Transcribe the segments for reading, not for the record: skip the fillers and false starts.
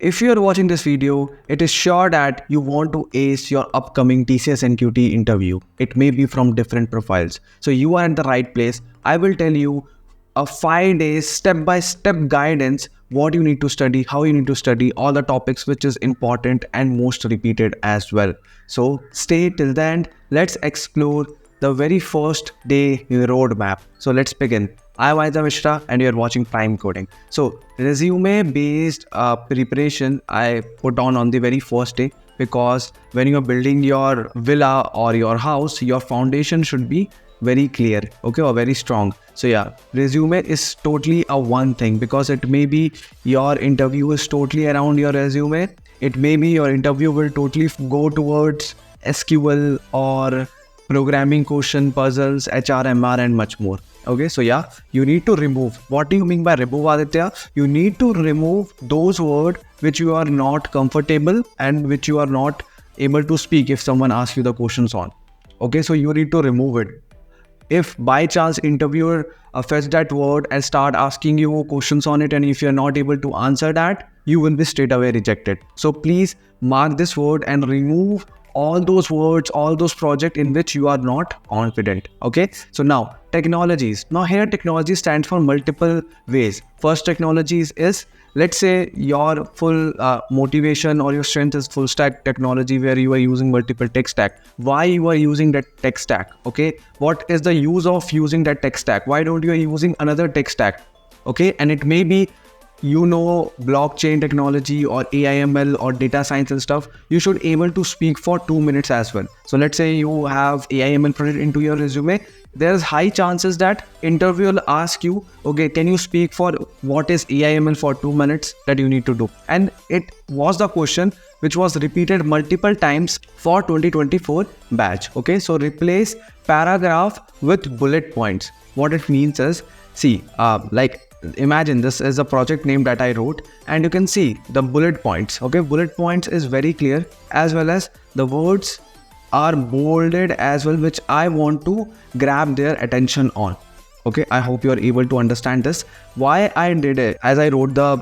If you are watching this video, it is sure that you want to ace your upcoming TCS NQT interview. It may be from different profiles. So you are in the right place. I will tell you a 5 days step-by-step guidance, what you need to study, how you need to study, all the topics which is important and most repeated as well. So stay till the end. Let's explore the very first day roadmap. So let's begin. I'm Aida Mishra and you're watching Prime Coding. So resume based preparation I put on the very first day, because when you're building your villa or your house, your foundation should be very clear, okay, or very strong. So yeah, resume is totally a one thing, because it may be your interview is totally around your resume. It may be your interview will totally go towards SQL or programming question, puzzles, HRMR and much more. Okay, so yeah, you need to remove. What do you mean by remove, Aditya? You need to remove those words which you are not comfortable and which you are not able to speak if someone asks you the questions on. Okay, so you need to remove it. If by chance interviewer fetch that word and start asking you questions on it, and if you're not able to answer that, you will be straight away rejected. So please mark this word and remove all those words, all those projects in which you are not confident. Okay, so now technologies. Now here technology stands for multiple ways. First technologies is, let's say your full motivation or your strength is full stack technology, where you are using multiple tech stack. Why you are using that tech stack? Okay, what is the use of using that tech stack? Why don't you are using another tech stack? Okay, and it may be, you know, blockchain technology or AIML or data science and stuff. You should able to speak for 2 minutes as well. So let's say you have AIML project into your resume. There's high chances that interviewer will ask you, okay, can you speak for what is AIML for 2 minutes that you need to do? And it was the question which was repeated multiple times for 2024 batch. Okay, so replace paragraph with bullet points. What it means is, see, imagine this is a project name that I wrote, and you can see the bullet points. Okay, bullet points is very clear, as well as the words are bolded as well, which I want to grab their attention on. Okay, I hope you are able to understand this. Why I did it, as I wrote the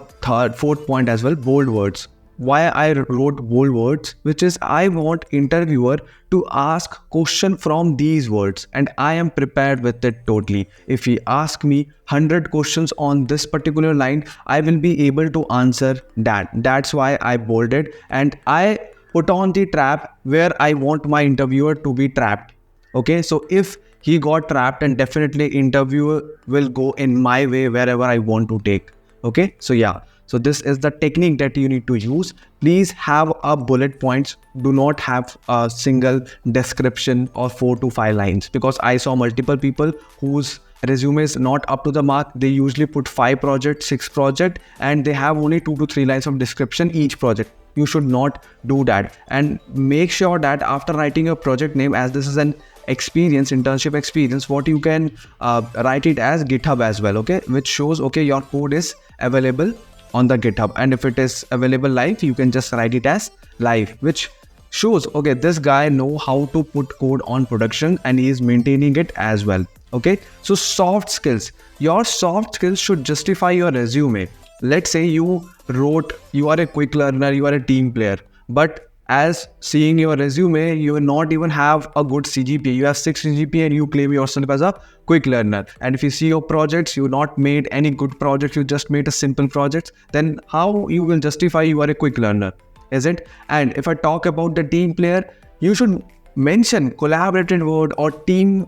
fourth point as well, bold words. Why I wrote bold words, which is I want interviewer to ask question from these words, and I am prepared with it totally. If he ask me 100 questions on this particular line, I will be able to answer that. That's why I bolded, and I put on the trap where I want my interviewer to be trapped. Okay, so if he got trapped, and definitely interviewer will go in my way wherever I want to take. Okay, so yeah. So this is the technique that you need to use. Please have a bullet points. Do not have a single description or 4 to 5 lines, because I saw multiple people whose resume is not up to the mark. They usually put 5 projects, 6 projects, and they have only 2 to 3 lines of description each project. You should not do that. And make sure that after writing your project name, as this is an internship experience, what you can write it as GitHub as well. Okay, which shows, okay, your code is available on the GitHub, and if it is available live, you can just write it as live, which shows, okay, this guy know how to put code on production and he is maintaining it as well. Okay, so soft skills. Your soft skills should justify your resume. Let's say you wrote you are a quick learner, you are a team player, but as seeing your resume, you will not even have a good CGPA. You have 6 CGPA and you claim yourself as a quick learner. And if you see your projects, you not made any good projects, you just made a simple project, then how you will justify you are a quick learner, is it? And if I talk about the team player, you should mention collaborative word or team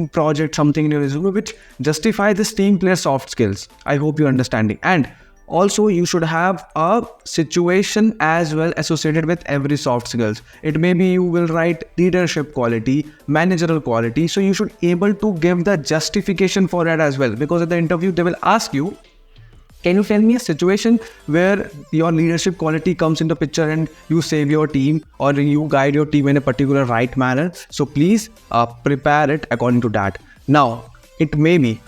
project, something in your resume which justify this team player soft skills. I hope you're understanding. And also, you should have a situation as well associated with every soft skills. It may be you will write leadership quality, managerial quality. So you should able to give the justification for that as well, because at the interview they will ask you, can you tell me a situation where your leadership quality comes into picture and you save your team or you guide your team in a particular right manner? So please prepare it according to that. Now, it may be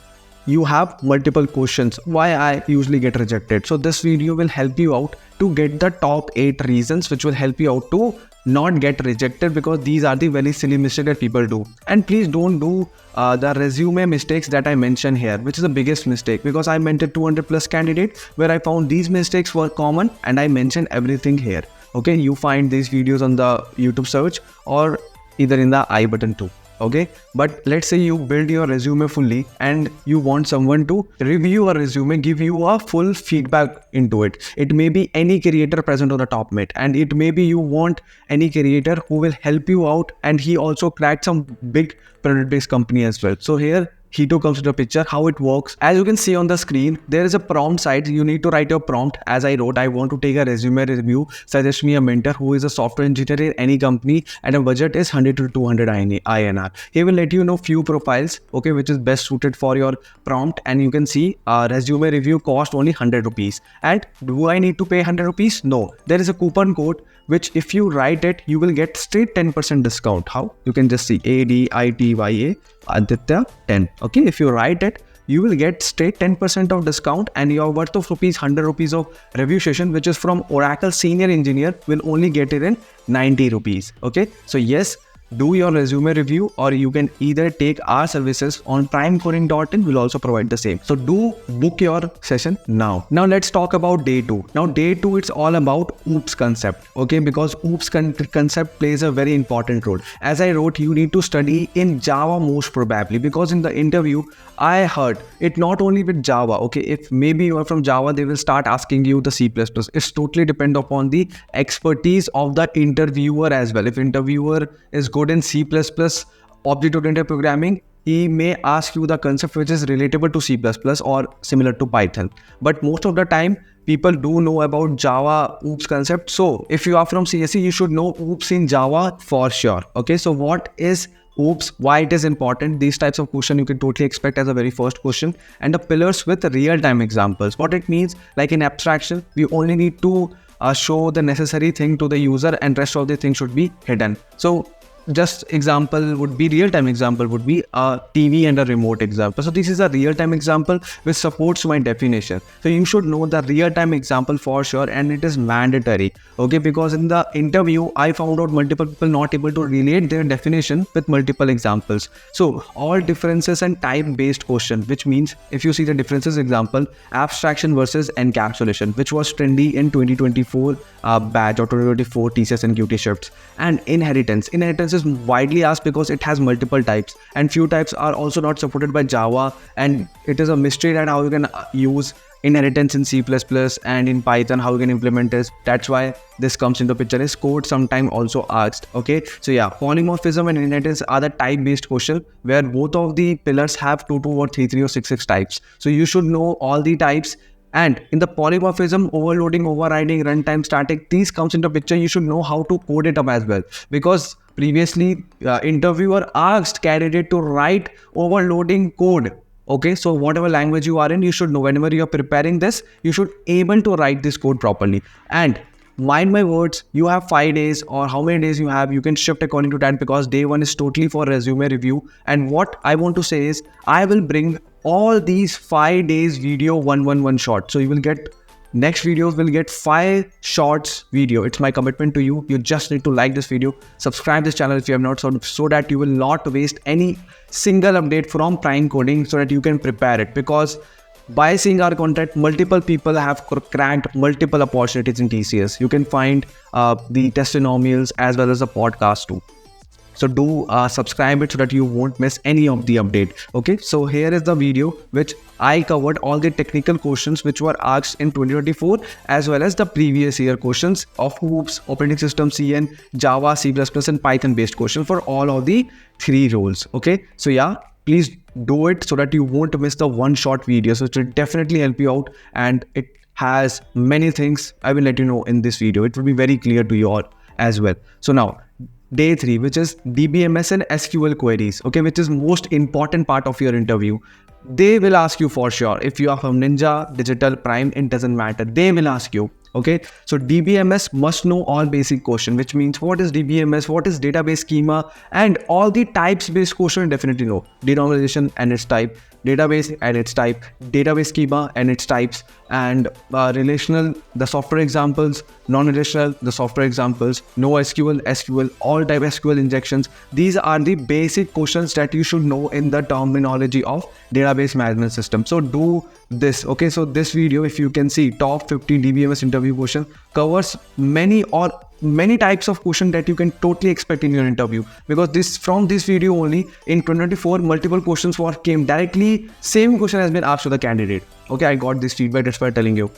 you have multiple questions why I usually get rejected. So this video will help you out to get the top 8 reasons which will help you out to not get rejected, because these are the very silly mistakes that people do. And please don't do the resume mistakes that I mentioned here, which is the biggest mistake, because I mentored 200 plus candidates where I found these mistakes were common and I mentioned everything here. Okay, you find these videos on the YouTube search or either in the I button too. Okay, but let's say you build your resume fully and you want someone to review your resume, give you a full feedback into it. It may be any creator present on the top mate, and it may be you want any creator who will help you out, and he also cracked some big product-based company as well. So here Hito comes to the picture. How it works, as you can see on the screen, there is a prompt side. You need to write your prompt. As I wrote, I want to take a resume review, suggest me a mentor who is a software engineer in any company and a budget is 100 to 200 INR. He will let you know few profiles, okay, which is best suited for your prompt. And you can see resume review cost only 100 rupees. And do I need to pay 100 rupees? No, there is a coupon code which if you write it, you will get straight 10% discount. How? You can just see ADITYA Aditya 10. Okay, if you write it, you will get straight 10% of discount, and your worth of rupees 100 rupees of review session, which is from Oracle Senior Engineer, will only get it in 90 rupees. Okay, so yes, do your resume review, or you can either take our services on primecoding.in. We'll also provide the same. So do book your session now. Now let's talk about day 2. Now day 2, it's all about Ooops Concept. Okay, because Ooops Concept plays a very important role. As I wrote, you need to study in Java most probably, because in the interview I heard it not only with Java. Okay, if maybe you are from Java, they will start asking you the C++. It's totally depend upon the expertise of the interviewer as well. If interviewer is good in C++, object-oriented programming, he may ask you the concept which is relatable to C++ or similar to Python. But most of the time, people do know about Java Ooops Concept. So if you are from CSE, you should know Ooops in Java for sure. Okay, so what is Ooops, why it is important? These types of question you can totally expect as a very first question. And the pillars with real-time examples. What it means, like in abstraction, we only need to show the necessary thing to the user, and rest of the thing should be hidden. So just example would be, real-time example would be a TV and a remote example. So this is a real-time example which supports my definition. So you should know the real-time example for sure, and it is mandatory. Okay, because in the interview, I found out multiple people not able to relate their definition with multiple examples. So all differences and type-based question, which means if you see the differences example, abstraction versus encapsulation, which was trendy in 2024 batch or 2024 TCS NQT shifts. And inheritance is widely asked because it has multiple types, and few types are also not supported by Java, and it is a mystery that how you can use inheritance in C++ and in Python, how you can implement this. That's why this comes into picture. Is code sometime also asked. Okay, so yeah, polymorphism and inheritance are the type based question where both of the pillars have 2 or 3 or 6 types. So you should know all the types. And in the polymorphism, overloading, overriding, runtime, static, these comes into picture. You should know how to code it up as well, because previously interviewer asked candidate to write overloading code. Okay, so whatever language you are in, you should know whenever you are preparing this, you should able to write this code properly. And mind my words, you have 5 days or how many days you have, you can shift according to that, because day 1 is totally for resume review. And what I want to say is, I will bring all these 5 days video one shot. So you will get next videos will get 5 shorts video. It's my commitment to you. You just need to like this video, subscribe this channel if you have not, so that you will not waste any single update from Prime Coding, so that you can prepare it. Because by seeing our content, multiple people have cracked multiple opportunities in TCS. You can find the testimonials as well as the podcast too. So do subscribe it so that you won't miss any of the update. Okay, so here is the video which I covered all the technical questions which were asked in 2024 as well as the previous year questions of Ooops, operating system, CN, Java, C++ and Python based questions for all of the 3 roles. Okay, so yeah, please do it so that you won't miss the one shot video. So it will definitely help you out, and it has many things I will let you know in this video. It will be very clear to you all as well. So now day 3, which is DBMS and SQL queries, okay, which is most important part of your interview. They will ask you for sure. If you are from Ninja, Digital, Prime, it doesn't matter. They will ask you. Okay, so DBMS must know all basic question, which means what is DBMS, what is database schema, and all the types based question definitely know. Denormalization and its type, database and its type, database schema and its types, and relational, the software examples, non-relational, the software examples, NoSQL, SQL, all type SQL injections. These are the basic questions that you should know in the terminology of database management system. So do this. Okay, so this video, if you can see, top 50 DBMS interview question covers many types of question that you can totally expect in your interview, because from this video only in 2024 multiple questions came directly, same question has been asked to the candidate. Okay, I got this feedback, that's why I'm telling you.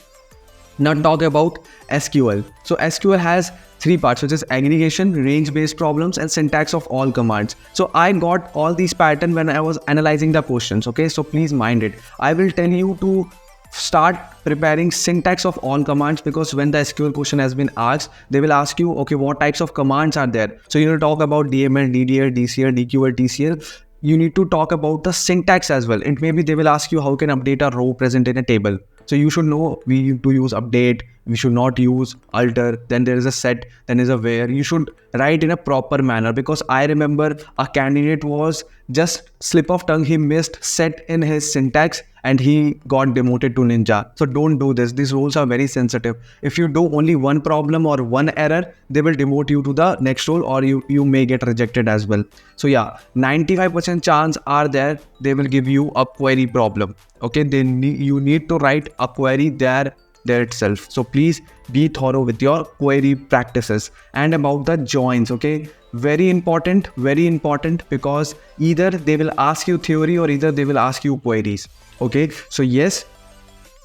Now talk about SQL. So SQL has three parts, which is aggregation, range-based problems, and syntax of all commands. So I got all these patterns when I was analyzing the questions. Okay, so please mind it. I will tell you to start preparing syntax of all commands, because when the SQL question has been asked, they will ask you, okay, what types of commands are there? So you need to talk about DML, DDL, DCL, DQL, TCL. You need to talk about the syntax as well. And maybe they will ask you how can update a row present in a table. So you should know we need to use update, we should not use alter, then there is a set, then there is a where. You should write in a proper manner, because I remember a candidate was just slip of tongue, he missed set in his syntax and he got demoted to ninja. So don't do this. These roles are very sensitive. If you do only one problem or one error, they will demote you to the next role, or you may get rejected as well. So yeah, 95% chance are there they will give you a query problem. Okay, you need to write a query there itself. So please be thorough with your query practices. And about the joins, okay, very important, because either they will ask you theory or either they will ask you queries. Okay, so yes,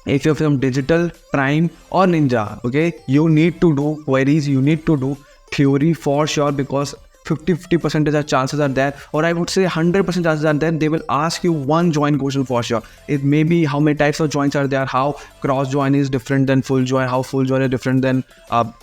if you're from digital, prime or ninja, okay, you need to do queries, you need to do theory for sure, because 50% of chances are there, or I would say 100% chances are there, they will ask you one join question for sure. It may be how many types of joins are there, how cross join is different than full join, how full join is different than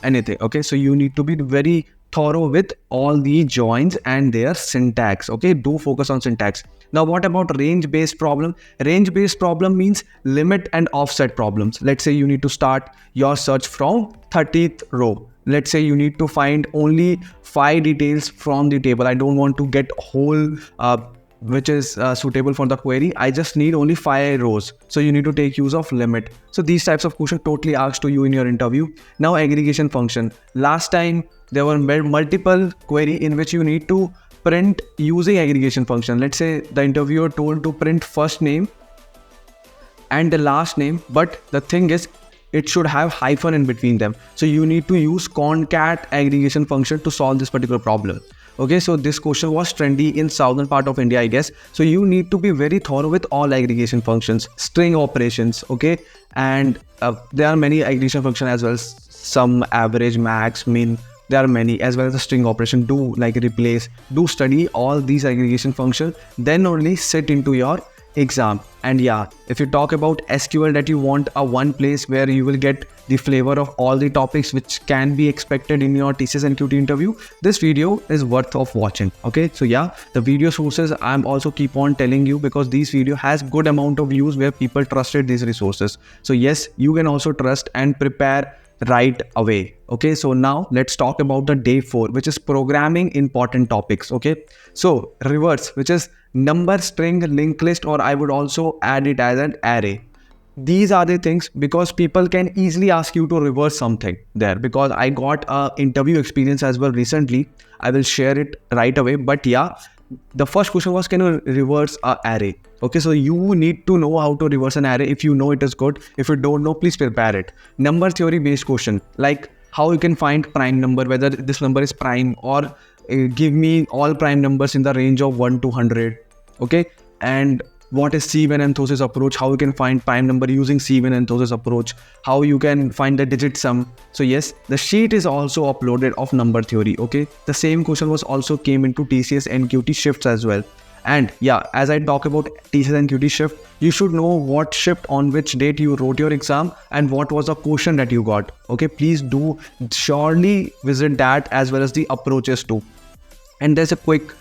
anything. Okay, so you need to be very thorough with all the joins and their syntax. Okay, do focus on syntax. Now what about range-based problem? Range-based problem means limit and offset problems. Let's say you need to start your search from 30th row. Let's say you need to find only 5 details from the table. I don't want to get whole which is suitable for the query. I just need only 5 rows. So you need to take use of limit. So these types of questions totally asked to you in your interview. Now aggregation function. Last time there were multiple query in which you need to print using aggregation function. Let's say the interviewer told to print first name and the last name, but the thing is it should have hyphen in between them. So you need to use concat aggregation function to solve this particular problem. Okay, so this question was trendy in southern part of India, I guess. So you need to be very thorough with all aggregation functions, string operations, okay? And there are many aggregation functions as well, sum, average, max, min. There are many, as well as the string operation, do like replace, do study all these aggregation functions, then only sit into your exam. And yeah, if you talk about SQL, that you want a one place where you will get the flavor of all the topics which can be expected in your TCS NQT interview, this video is worth of watching. Okay, so yeah, the video sources I'm also keep on telling you, because this video has good amount of views where people trusted these resources. So yes, you can also trust and prepare right away. Okay, so now let's talk about the day 4, which is programming important topics. Okay, so reverse, which is number, string, linked list, or I would also add it as an array. These are the things, because people can easily ask you to reverse something there, because I got a interview experience as well recently. I will share it right away. But yeah, the first question was, can you reverse an array? Okay, so you need to know how to reverse an array. If you know, it is good. If you don't know, please prepare it. Number theory based question, like how you can find prime number, whether this number is prime, or give me all prime numbers in the range of 1 to 100. Okay, and what is C1 anthosis approach, how you can find prime number using C1 anthosis approach, how you can find the digit sum. So yes, the sheet is also uploaded of number theory. Okay, the same question was also came into TCS NQT shifts as well. And yeah, as I talk about TCS NQT shift, you should know what shift on which date you wrote your exam and what was the question that you got. Okay, please do surely visit that, as well as the approaches too. And there's a quick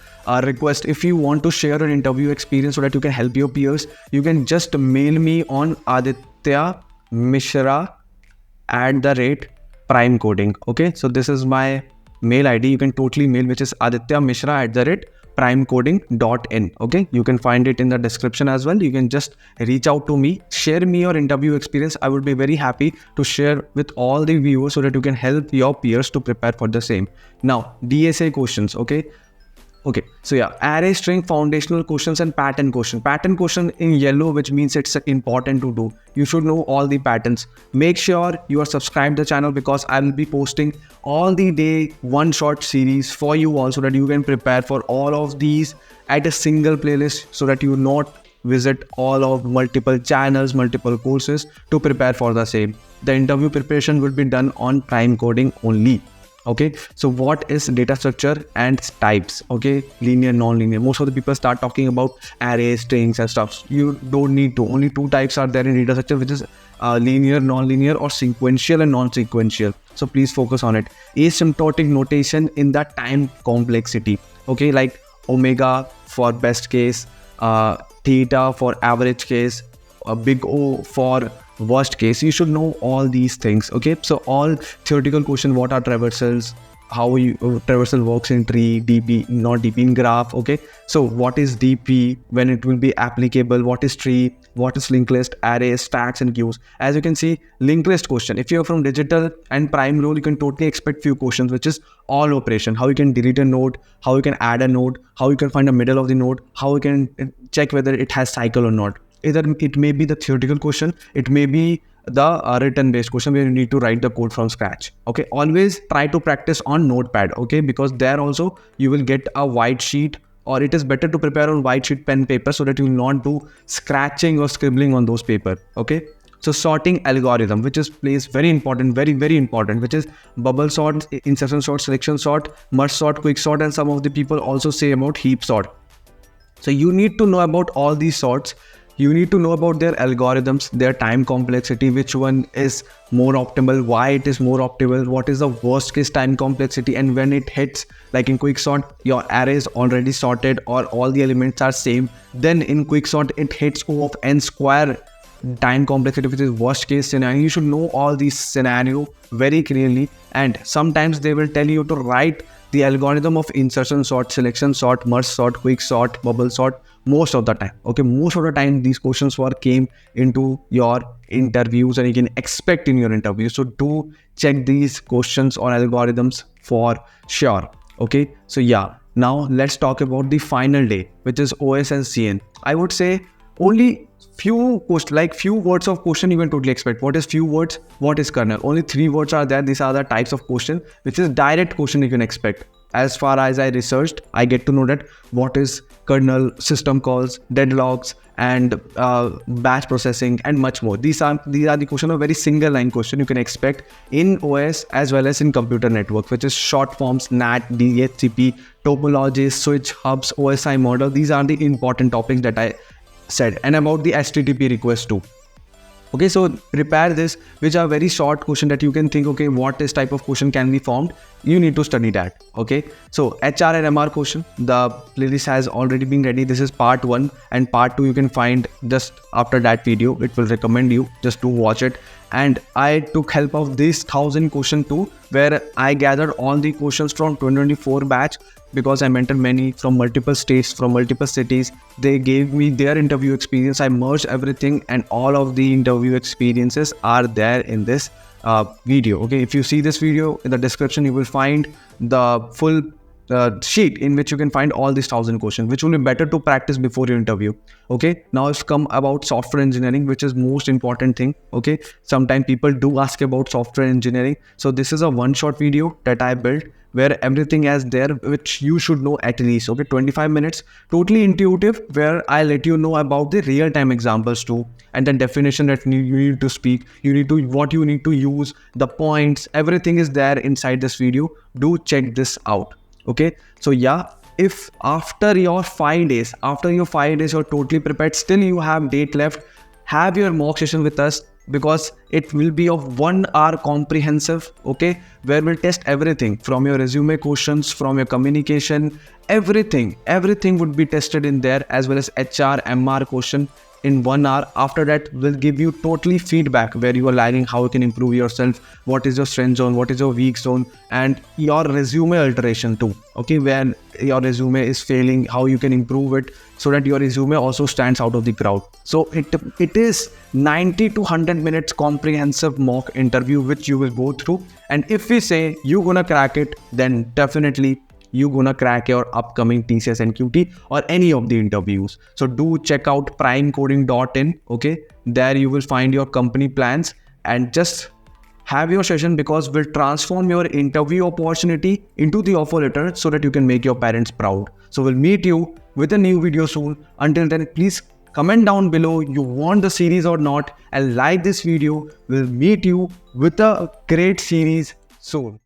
request. If you want to share an interview experience so that you can help your peers, you can just mail me on adityamishra@primecoding. Okay, so this is my mail ID. You can totally mail, which is adityamishra@primecoding. primecoding.in. Okay, you can find it in the description as well. You can just reach out to me, share me your interview experience. I would be very happy to share with all the viewers so that you can help your peers to prepare for the same. Now, DSA questions. Okay, so yeah, array string, foundational questions, and pattern question. Pattern question in yellow, which means it's important to do. You should know all the patterns. Make sure you are subscribed to the channel, because I will be posting all the day one shot series for you all, so that you can prepare for all of these at a single playlist, so that you not visit all of multiple channels, multiple courses to prepare for the same. The interview preparation will be done on time coding only. Okay, so what is data structure and types? Okay, linear, non-linear. Most of the people start talking about arrays, strings and stuff. You don't need to. Only two types are there in data structure, which is linear, non-linear, or sequential and non-sequential. So please focus on it. Asymptotic notation in the time complexity. Okay, like omega for best case, theta for average case, a big O for worst case. You should know all these things. Okay, so all theoretical question, what are traversals, how traversal works in tree, DB, not DB, in graph. Okay, so what is DP, when it will be applicable, what is tree, what is linked list, arrays, stacks and queues. As you can see, linked list question, if you're from digital and prime role, you can totally expect few questions, which is all operation, how you can delete a node, how you can add a node, how you can find the middle of the node, how you can check whether it has cycle or not. Either it may be the theoretical question, it may be the written based question where you need to write the code from scratch. Okay, always try to practice on notepad. Okay, because there also you will get a white sheet, or it is better to prepare on white sheet, pen, paper, so that you will not do scratching or scribbling on those paper. Okay, so sorting algorithm, which is plays very important, very important, which is bubble sort, insertion sort, selection sort, merge sort, quick sort, and some of the people also say about heap sort. So you need to know about all these sorts. You need to know about their algorithms, their time complexity, which one is more optimal, why it is more optimal, what is the worst case time complexity, and when it hits, like in quicksort, your array is already sorted or all the elements are same. Then in quicksort, it hits O of n square time complexity, which is worst case scenario. You should know all these scenario very clearly, and sometimes they will tell you to write the algorithm of insertion sort, selection sort, merge sort, quick sort, bubble sort. Most of the time, okay, most of the time these questions were came into your interviews, and you can expect in your interview. So do check these questions or algorithms for sure. Okay, so yeah, now let's talk about the final day, which is OSCN. I would say only few questions, like few words of question you can totally expect. What is few words? What is kernel? Only 3 words are there. These are the types of question, which is direct question you can expect. As far as I researched, I get to know that what is kernel, system calls, deadlocks, and batch processing, and much more. These are the question, a very single line question you can expect in OS as well as in computer network, which is short forms, NAT, DHCP, topologies, switch, hubs, OSI model. These are the important topics that I said, and about the HTTP request too. Okay, so prepare this, which are very short question that you can think, okay, what this type of question can be formed. You need to study that. Okay, so HR and MR question, the playlist has already been ready. This is part 1, and part 2 you can find just after that video. It will recommend you just to watch it. And I took help of this 1000 question too, where I gathered all the questions from 2024 batch, because I mentored many from multiple states, from multiple cities. They gave me their interview experience. I merged everything, and all of the interview experiences are there in this video. Okay, if you see this video, in the description you will find the full sheet in which you can find all these 1000 questions, which will be better to practice before your interview. Okay, now it's come about software engineering, which is most important thing. Okay, sometimes people do ask about software engineering, so this is a one-shot video that I built, where everything is there which you should know at least. Okay, 25 minutes, totally intuitive, where I let you know about the real-time examples too, and then definition that you need to speak, you need to, what you need to use, the points, everything is there inside this video. Do check this out. Okay, so yeah, if after your 5 days, you're totally prepared, still you have date left, have your mock session with us, because it will be of 1 hour comprehensive. Okay, where we'll test everything from your resume questions, from your communication, everything would be tested in there, as well as HR, MR question. in 1 hour. After that, we'll give you totally feedback where you are lagging, how you can improve yourself, what is your strength zone, what is your weak zone, and your resume alteration too. Okay, where your resume is failing, how you can improve it so that your resume also stands out of the crowd. So it is 90 to 100 minutes comprehensive mock interview which you will go through. And if we say you're gonna crack it, then definitely you're gonna crack your upcoming TCS NQT or any of the interviews. So do check out primecoding.in. Okay, there you will find your company plans and just have your session, because we'll transform your interview opportunity into the offer letter so that you can make your parents proud. So we'll meet you with a new video soon. Until then, please comment down below you want the series or not, and like this video. We'll meet you with a great series soon.